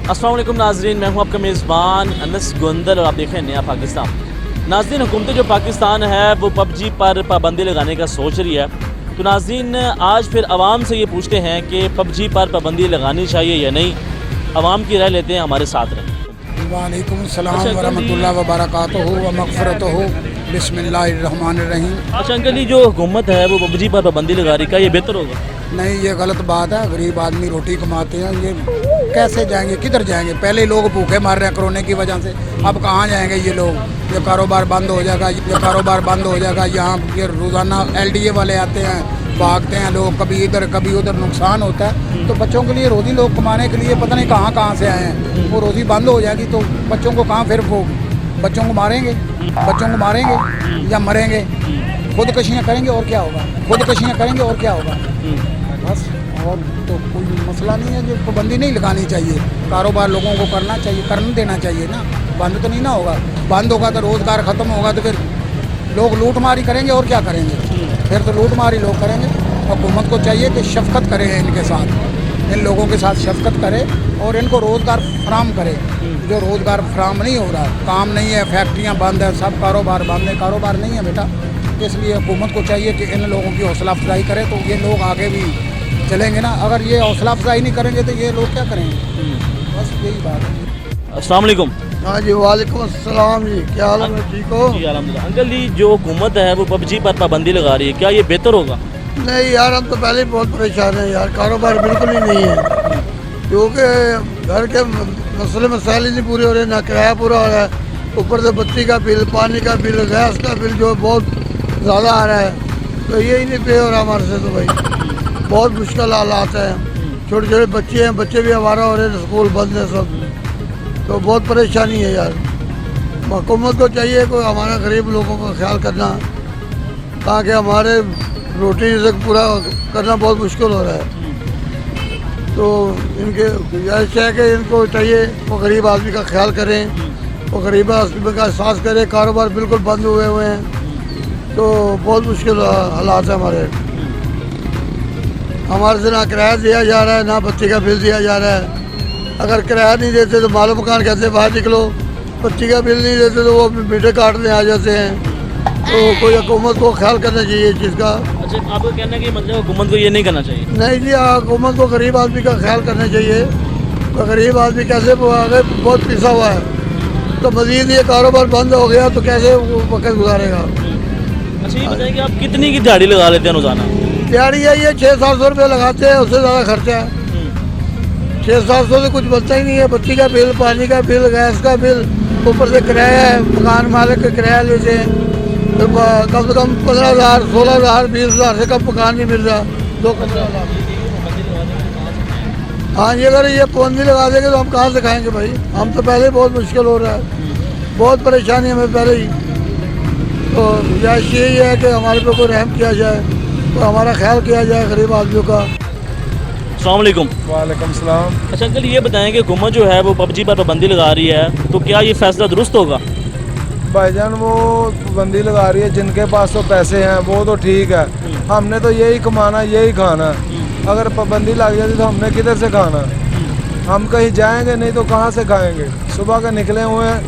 अस्सलाम वालेकुम नाज़रीन, मैं हूं आपका मेज़बान अनस गोंदल और आप देख रहे हैं नया पाकिस्तान। नाज़रीन, हुकूमत जो पाकिस्तान है वो पबजी पर पाबंदी लगाने का सोच रही है। तो नाज़रीन, आज फिर आवाम से ये पूछते हैं कि पबजी पर पाबंदी लगानी चाहिए या नहीं। आवाम की राय लेते हैं, हमारे साथ रहें। वालेकुम सलाम वरहमतुल्लाहि व बरकातुहू व मग़फ़िरतुहू बिस्मिल्लाहिर्रहमानिर्रहीम। अच्छा अंकल, ये जो हुकूमत है वो पबजी पर पाबंदी लगा रही है, क्या ये बेहतर होगा? नहीं, ये गलत बात है। गरीब आदमी रोटी कमाते हैं, ये कैसे जाएंगे, किधर जाएंगे? पहले लोग भूखे मर रहे हैं कोरोना की वजह से, अब कहाँ जाएंगे ये लोग? ये कारोबार बंद हो जाएगा, ये कारोबार बंद हो जाएगा। यहाँ ये रोज़ाना LDA वाले आते हैं, भागते हैं लोग, कभी इधर कभी उधर, नुकसान होता है। तो बच्चों के लिए रोज़ी लोग कमाने के लिए पता नहीं कहाँ कहाँ से आए हैं। वो रोज़ी बंद हो जाएगी तो बच्चों को कहाँ, फिर वो बच्चों को मारेंगे या मरेंगे? खुदकशियाँ करेंगे और क्या होगा? खुदकशियाँ करेंगे और क्या होगा? बस, और तो कोई मसला नहीं है। जो पाबंदी नहीं लगानी चाहिए, कारोबार लोगों को करना चाहिए, करने देना चाहिए ना। बंद तो नहीं ना होगा। बंद होगा तो रोज़गार ख़त्म होगा तो फिर लोग लूटमारी करेंगे और क्या करेंगे? फिर तो लूटमारी लोग करेंगे। हुकूमत को चाहिए कि शफ़क़त करे इनके साथ, इन लोगों के साथ शफ़क़त करे और इनको रोज़गार फराम करे। जो रोज़गार फराम नहीं हो रहा, काम नहीं है, फैक्ट्रियाँ बंद है, सब कारोबार बंद है, कारोबार नहीं है बेटा। इसलिए हुकूमत को चाहिए कि इन लोगों की हौसला अफजाई करे तो ये लोग आगे भी चलेंगे ना। अगर ये हौसला अफजाई नहीं करेंगे तो ये लोग क्या करेंगे? बस यही बात है। अस्सलाम वालेकुम। हाँ जी, वालेकुम अस्सलाम जी, क्या हाल है? ठीक हो? जी अल्हम्दुलिल्लाह। अंकल जी, जो हुकूमत है वो पबजी पर पाबंदी लगा रही है, क्या ये बेहतर होगा? नहीं यार, हम तो पहले ही बहुत परेशान हैं यार, कारोबार बिल्कुल ही नहीं है। क्योंकि घर के मसले मसाइल ही नहीं पूरे हो रहे, ना किराया पूरा हो रहा है, ऊपर से बत्ती का बिल, पानी का बिल, गैस का बिल जो बहुत ज़्यादा आ रहा है। तो ये ही नहीं पे हो रहा हमारे से। तो भाई बहुत मुश्किल हालात हैं। छोटे छोटे बच्चे हैं, बच्चे भी आवारा हो रहे हैं, स्कूल बंद है सब। तो बहुत परेशानी है यार। हुकूमत को चाहिए कोई हमारा गरीब लोगों का ख्याल करना, ताकि हमारे रोटी से पूरा करना बहुत मुश्किल हो रहा है। तो इनके गुजारिश है कि इनको चाहिए वो गरीब आदमी का ख्याल करें, वो गरीब आदमी का एहसास करें। कारोबार बिल्कुल बंद हुए हैं, तो बहुत मुश्किल हालात है हमारे से। ना किराया दिया जा रहा है, ना बत्ती का बिल दिया जा रहा है। अगर किराया नहीं देते तो मालो मकान कैसे बाहर निकलो, बत्ती का बिल नहीं देते तो वो मीटर काटने आ जाते हैं। तो कोई हुकूमत को ख्याल करना चाहिए इस चीज़ का। अच्छा, आपका कहना है कि मतलब हुकूमत को ये नहीं करना चाहिए? नहीं जी, हुकूमत को गरीब आदमी का ख्याल करना चाहिए। तो गरीब आदमी कैसे आगे बहुत पिसा हुआ है, तो मज़ीद ये कारोबार बंद हो गया तो कैसे वो वक्त गुजारेगा? अच्छा, ये बताइए कि आप कितनी की दिहाड़ी लगा लेते हैं रोज़ाना? दिहाड़ी है ये 600-700 रुपये लगाते हैं, उससे ज़्यादा खर्चा है। 600-700 से कुछ बचता ही नहीं है। बत्ती का बिल, पानी का बिल, गैस का बिल, ऊपर से किराया है, मकान मालिक का किराया लेते हैं। तो कम से कम 15,000, 16,000, 20,000 से कम मकान नहीं मिल रहा। 2-15,000। हाँ, ये अगर ये पाबंदी लगा देंगे तो हम कहाँ से खाएंगे भाई? हम तो पहले ही बहुत मुश्किल हो रहा है, बहुत परेशानी हमें पहले ही। तो गुजारिश यही है कि हमारे पे कोई रहम किया जाए, तो हमारा ख्याल किया जाए गरीब आदमियों का। अस्सलाम वालेकुम। वालेकुम सलाम। अच्छा अंकल, ये बताएं कि हुकूमत जो है वो पबजी पर पाबंदी लगा रही है, तो क्या ये फैसला दुरुस्त होगा? भाईजान, वो पाबंदी लगा रही है, जिनके पास तो पैसे हैं वो तो ठीक है। हमने तो यही कमाना, यही खाना। अगर पाबंदी लग जाती तो हमने किधर से खाना? हम कहीं जाएंगे नहीं तो कहाँ से खाएंगे? सुबह के निकले हुए हैं,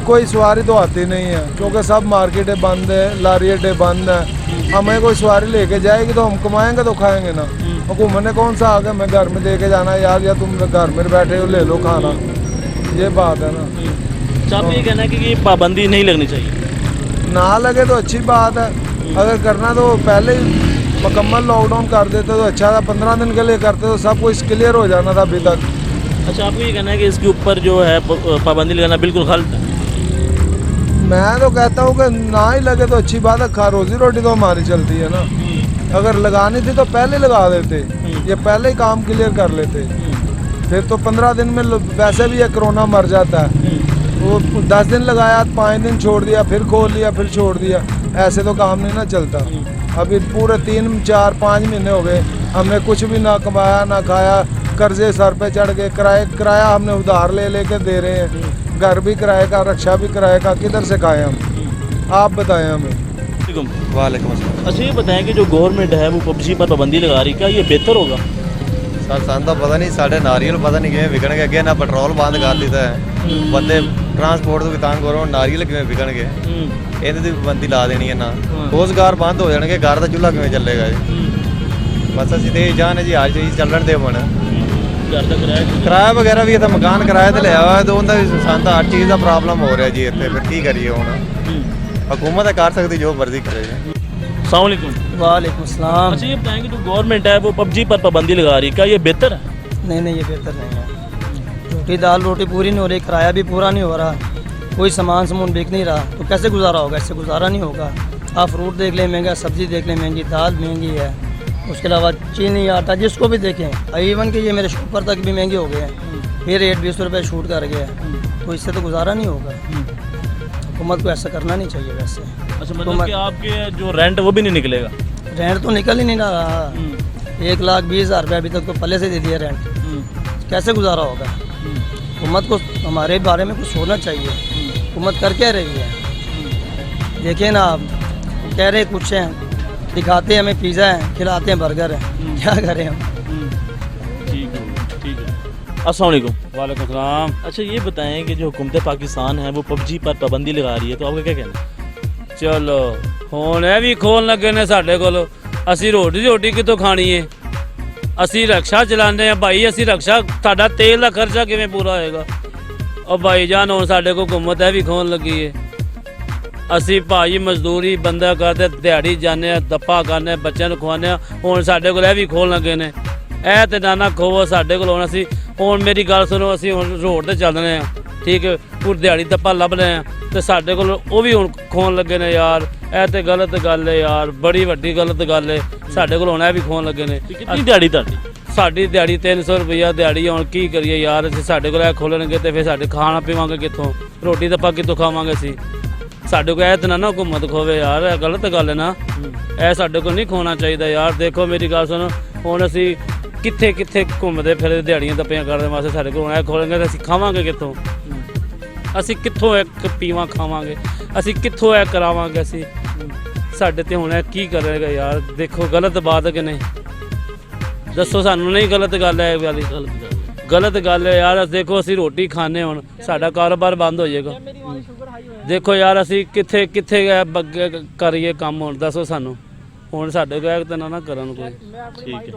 कोई सवारी तो आती नहीं है क्योंकि सब मार्केटें बंद है, लारी अड्डे बंद है। हमें कोई सवारी लेके जाएगी तो हम कमाएंगे तो खाएंगे ना। हुकूमत ने कौन सा आगे मैं घर में दे के जाना यार, या तुम घर में बैठे हो ले लो खाना, ये बात है ना। आप ये कहना है कि ये पाबंदी नहीं लगनी चाहिए? ना लगे तो अच्छी बात है। अगर करना तो पहले ही मुकम्मल लॉकडाउन कर देते तो अच्छा था। 15 दिन के लिए करते तो सब कुछ क्लियर हो जाना था अभी तक। अच्छा, आपको ये कहना है कि इसके ऊपर जो है पाबंदी लगाना बिल्कुल गलत है? मैं तो कहता हूँ कि ना ही लगे तो अच्छी बात है। रोजी रोटी तो हमारी चलती है ना। अगर लगानी थी तो पहले लगा देते, ये पहले ही काम क्लियर कर लेते। फिर तो 15 दिन में वैसे भी ये कोरोना मर जाता है। वो 10 दिन लगाया, 5 दिन छोड़ दिया, फिर खोल लिया, फिर छोड़ दिया। ऐसे तो काम नहीं ना चलता। अभी पूरे 3-4-5 महीने हो गए, हमने कुछ भी ना कमाया ना खाया, कर्जे सर पे चढ़ गए। किराया हमने उधार ले लेके दे रहे हैं, घर भी किराए का, रक्षा भी किराए का, किधर से खाएं हम? आप बताएं हमें। वालेकुम अस्सलाम। अच्छा, ये बताएं कि जो गवर्नमेंट है वो पबजी पर पाबंदी लगा रही है, क्या ये बेहतर होगा? ਸਾਨੂੰ ਤਾਂ ਪਤਾ ਨਹੀਂ, ਸਾਡੇ ਨਾਰੀਅਲ ਪਤਾ ਨਹੀਂ ਕਿਵੇਂ ਵਿਕਣਗੇ। ਅੱਗੇ ਨਾ ਪੈਟਰੋਲ ਬੰਦ ਕਰ ਦਿੱਤਾ ਹੈ, ਬੰਦੇ ਟਰਾਂਸਪੋਰਟ ਤੋਂ ਵੀ ਤੰਗ ਹੋ ਰਹੇ, ਨਾਰੀਅਲ ਕਿਵੇਂ ਵਿਕਣਗੇ? ਇਹਦੇ ਤੇ ਪਾਬੰਦੀ ਲਾ ਦੇਣੀ ਹੈ ਨਾ, ਰੋਜ਼ਗਾਰ ਬੰਦ ਹੋ ਜਾਣਗੇ, ਘਰ ਦਾ ਚੁੱਲ੍ਹਾ ਕਿਵੇਂ ਚੱਲੇਗਾ ਜੀ? ਬਸ ਅਸੀਂ ਤੇ ਜਾਣ ਜੀ ਅੱਜ ਹੀ ਚੱਲਣ ਦੇ ਹੁਣ ਘਰ ਦਾ ਕਿਰਾਇਆ ਵਗੈਰਾ ਵੀ ਇਹ ਤਾਂ ਮਕਾਨ ਕਿਰਾਏ ਤੇ ਲਿਆ ਹੋਇਆ, ਤੇ ਉਹਦਾ ਵੀ ਸਾਨੂੰ ਤਾਂ ਹਰ ਚੀਜ਼ ਦਾ ਪ੍ਰੋਬਲਮ ਹੋ ਰਿਹਾ ਜੀ ਇੱਥੇ। ਫਿਰ ਕੀ ਕਰੀਏ ਹੁਣ? हुकूमत है कर सकती जो मर्जी करे। सलामुअलैकुम। वालेकुम सलाम। अच्छा ये बताएंगे जो गवर्नमेंट है वो पबजी पर पाबंदी लगा रही है, क्या ये बेहतर है? नहीं ये बेहतर नहीं है। रोटी दाल रोटी पूरी नहीं हो रही, किराया भी पूरा नहीं हो रहा, कोई सामान बिक नहीं रहा, तो कैसे गुजारा होगा? इससे गुजारा नहीं होगा। आप फ्रूट देख लें महंगा, सब्ज़ी देख लें महंगी, दाल महंगी है, उसके अलावा चीनी आटा जिसको भी देखें, इवन कि ये मेरे शॉपर तक भी महंगे हो गए हैं, ये रेट 20 रुपये छूट कर गया है, तो इससे तो गुजारा नहीं होगा। हुकूमत को ऐसा करना नहीं चाहिए वैसे। अच्छा मतलब कि आपके जो रेंट वो भी नहीं निकलेगा? रेंट तो निकल ही नहीं रहा। 1,20,000 रुपये अभी तक तो पहले से दे दिया रेंट, कैसे गुजारा होगा? हुकूमत को हमारे बारे में कुछ सोचना चाहिए। हुकूमत कर क्या रही है? देखिए ना, आप कह रहे कुछ हैं, दिखाते हैं हमें पिज़्ज़ा है, खिलाते हैं बर्गर है, क्या करें हम? ठीक है। अस्सलाम वालेकुम। वालेकुम सलाम। अच्छा ये बताएं कि जो हुकूमत पाकिस्तान है वो पबजी पर पाबंदी लगा रही है, तो आपका क्या कहना है? चलो ਹੁਣ ਇਹ ਵੀ ਖੋਲਣ ਲੱਗੇ ਨੇ ਸਾਡੇ ਕੋਲ, ਅਸੀਂ ਰੋਟੀ ਕਿੱਥੋਂ ਖਾਣੀ ਏ? ਅਸੀਂ ਰਕਸ਼ਾ ਚਲਾਉਂਦੇ ਆ ਭਾਈ, ਅਸੀਂ ਰਕਸ਼ਾ, ਸਾਡਾ ਤੇਲ ਦਾ ਖਰਚਾ ਕਿਵੇਂ ਪੂਰਾ ਹੋਏਗਾ? ਉਹ ਭਾਈ ਜਾਨ ਹੁਣ ਸਾਡੇ ਕੋਲ ਹੁਕੂਮਤ ਇਹ ਵੀ ਖੋਲਣ ਲੱਗੀ ਏ। ਅਸੀਂ ਭਾਈ ਮਜ਼ਦੂਰੀ ਬੰਦਾ ਕਰਦੇ, ਦਿਹਾੜੀ ਜਾਂਦੇ ਆ, ਦੱਪਾ ਖਾਂਦੇ, ਬੱਚਿਆਂ ਨੂੰ ਖਵਾਉਂਦੇ ਆ, ਹੁਣ ਸਾਡੇ ਕੋਲ ਇਹ ਵੀ ਖੋਲਣ ਲੱਗੇ ਨੇ। ਇਹ ਤੇ ਨਾ ਖੋਵੋ ਸਾਡੇ ਕੋਲ। ਹੁਣ ਅਸੀਂ, ਹੁਣ ਮੇਰੀ ਗੱਲ ਸੁਣੋ, ਅਸੀਂ ਹੁਣ ਰੋਡ ਤੇ ਚੱਲਦੇ ਆ, ਠੀਕ ਹੈ, ਪੂਰੀ ਦਿਹਾੜੀ ਦੱਪਾ ਲੱਭ ਰਹੇ ਆ, ਤੇ ਸਾਡੇ ਕੋਲ ਉਹ ਵੀ ਹੁਣ ਖੋਣ ਲੱਗੇ ਨੇ ਯਾਰ। ਇਹ ਤੇ ਗਲਤ ਗੱਲ ਹੈ ਯਾਰ, ਬੜੀ ਵੱਡੀ ਗਲਤ ਗੱਲ ਹੈ। ਸਾਡੇ ਕੋਲ ਹੁਣ ਇਹ ਵੀ ਖੋਣ ਲੱਗੇ ਨੇ। कितनी दिहाड़ी ਤੁਹਾਡੀ? ਸਾਡੀ ਦਿਹਾੜੀ 300 ਰੁਪਈਆ ਦਿਹਾੜੀ। ਹੁਣ ਕੀ ਕਰੀਏ ਯਾਰ? ਅਸੀਂ, ਸਾਡੇ ਕੋਲ ਇਹ ਖੋਲਣਗੇ ਤੇ ਫਿਰ ਸਾਡੇ ਖਾਣਾ ਪੀਵਾਂਗੇ ਕਿੱਥੋਂ? ਰੋਟੀ ਦੱਪਾ ਕਿੱਥੋਂ ਖਾਵਾਂਗੇ ਅਸੀਂ? ਸਾਡੇ ਕੋਲ ਇਹ ਤਾਂ ਨਾ ਹੁਕੂਮਤ ਖੋਵੇ ਯਾਰ, ਇਹ ਗਲਤ ਗੱਲ ਹੈ ਨਾ। ਇਹ ਸਾਡੇ ਕੋਲ ਨਹੀਂ ਖੋਣਾ ਚਾਹੀਦਾ ਯਾਰ। ਦੇਖੋ ਮੇਰੀ ਗੱਲ ਸੁਣੋ, ਹੁਣ ਅਸੀਂ ਕਿੱਥੇ ਘੁੰਮਦੇ ਫਿਰਦੇ ਦਿਹਾੜੀਆਂ ਦੱਪੀਆਂ ਕਰਦੇ ਵਾਸਤੇ, ਸਾਡੇ ਕੋਲ ਇਹ ਖੋਲਣਗੇ ਤਾਂ ਅਸੀਂ ਖਾਵਾਂਗੇ ਕਿੱਥੋਂ? ਅਸੀਂ ਕਿੱਥੋਂ ਇੱਕ ਪੀਵਾਂ ਖਾਵਾਂਗੇ? ਅਸੀਂ ਕਿੱਥੋਂ ਇਹ ਕਰਾਵਾਂਗੇ? ਅਸੀਂ, ਸਾਡੇ ਤੇ ਹੁਣ ਇਹ ਕੀ ਕਰੇਗਾ ਯਾਰ? ਦੇਖੋ ਗਲਤ ਬਾਤ ਹੈ ਕਿ ਨਹੀਂ? ਦੱਸੋ ਸਾਨੂੰ। ਨਹੀਂ ਗਲਤ ਗੱਲ ਹੈ ਇਹ ਵਾਲੀ? ਗਲਤ ਗੱਲ ਹੈ ਯਾਰ। ਦੇਖੋ ਅਸੀਂ ਰੋਟੀ ਖਾਂਦੇ, ਹੁਣ ਸਾਡਾ ਕਾਰੋਬਾਰ ਬੰਦ ਹੋ ਜਾਏਗਾ। ਦੇਖੋ ਯਾਰ ਅਸੀਂ ਕਿੱਥੇ ਕਰੀਏ ਕੰਮ? ਹੁਣ ਦੱਸੋ ਸਾਨੂੰ। ਹੁਣ ਸਾਡੇ ਕੋਲ ਤਾਂ ਨਾ ਕਰਨ ਕੋਈ। ठीक है।